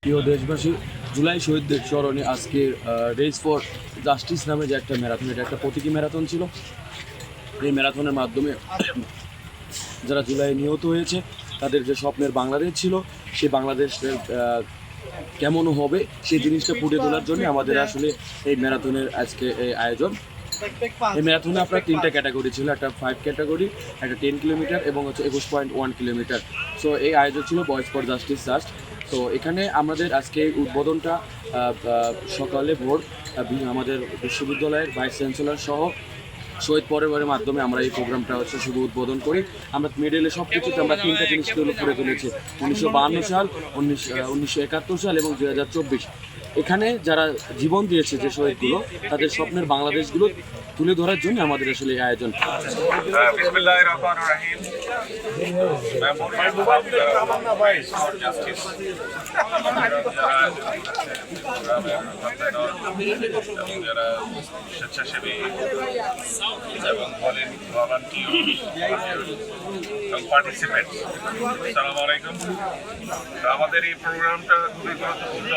প্রিয় দেশবাসী, জুলাই শহীদদের স্মরণে আজকে রেস ফর জাস্টিস নামে যে একটা ম্যারাথন, এটা একটা প্রতীকী ম্যারাথন ছিল। এই ম্যারাথনের মাধ্যমে যারা জুলাই নিহত হয়েছে তাদের যে স্বপ্নের বাংলাদেশ ছিল, সেই বাংলাদেশের কেমন হবে সেই জিনিসটা ফুটে তোলার জন্য আমাদের আসলে এই ম্যারাথনের আজকে এই আয়োজন। এই ম্যারাথনে আপনার 3টা ক্যাটাগরি ছিল, একটা 5 ক্যাটাগরি, একটা 10 কিলোমিটার এবং হচ্ছে 21.1 কিলোমিটার। সো এই আয়োজন ছিল বয়েজ ফর জাস্টিস জাস্ট। তো এখানে আমাদের আজকে উদ্বোধনটা সকালে ভোর আমাদের বিশ্ববিদ্যালয়ের ভাইস চ্যান্সেলর সহ শহীদ পরিবারের মাধ্যমে আমরা এই প্রোগ্রামটা হচ্ছে শুভ উদ্বোধন করি। আমরা মিডলে সব কিছুতে আমরা 3টা জিনিসগুলো করে তুলেছি: 1952 সাল, 1971 সাল এবং 2024। এখানে যারা জীবন দিয়েছে যে শহীদগুলো, তাদের স্বপ্নের বাংলাদেশগুলো তুলে ধরার জন্য আমাদের আসলে এই আয়োজন। স্বেচ্ছাসেবী এবং পার্টিসিপেন্ট, আসসালামু আলাইকুম। আমাদের এই প্রোগ্রামটা খুবই গুরুত্বপূর্ণ।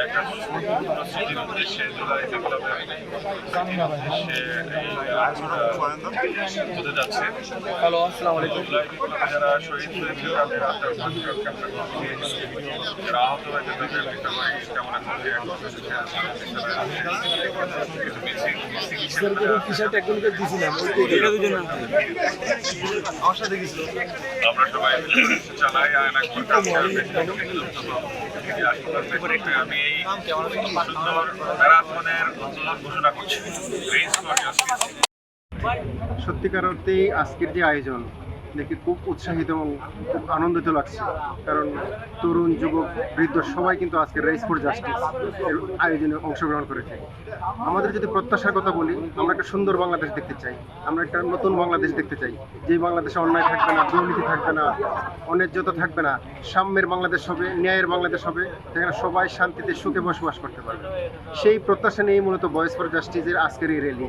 একটা গুরুত্বপূর্ণ স্মৃতির উদ্দেশ্যে জুলাই বিপ্লবের উদ্দেশ্যে এই হতে যাচ্ছে। হ্যালো, আসসালামু আলাইকুম। জুলাই বিপ্লবে যারা শহীদ হয়েছে তাদের আত্মার শান্তি রক্ষা করতে, যারা আহত হয়েছে তাদের কামনা করতে আমরা সবাই চালাই আয়না আমি এই সুন্দর ম্যারাথনের ঘোষণা করছি। সত্যিকার অর্থেই আজকের যে আয়োজন দেখে খুব উৎসাহিত এবং খুব আনন্দিত লাগছে, কারণ তরুণ যুবক বৃদ্ধ সবাই কিন্তু আজকে রেস ফর জাস্টিস এর আয়োজনে অংশগ্রহণ করেছে। আমাদের যদি প্রত্যাশার কথা বলি, আমরা একটা সুন্দর বাংলাদেশ দেখতে চাই, আমরা একটা নতুন বাংলাদেশ দেখতে চাই, যেই বাংলাদেশে অন্যায় থাকবে না, দুর্নীতি থাকবে না, অন্যায্যতা থাকবে না, সাম্যের বাংলাদেশ হবে, ন্যায়ের বাংলাদেশ হবে, যেখানে সবাই শান্তিতে সুখে বসবাস করতে পারবে। সেই প্রত্যাশা নিয়েই মূলত বয়েজ ফর জাস্টিসের আজকের এই র্যালি।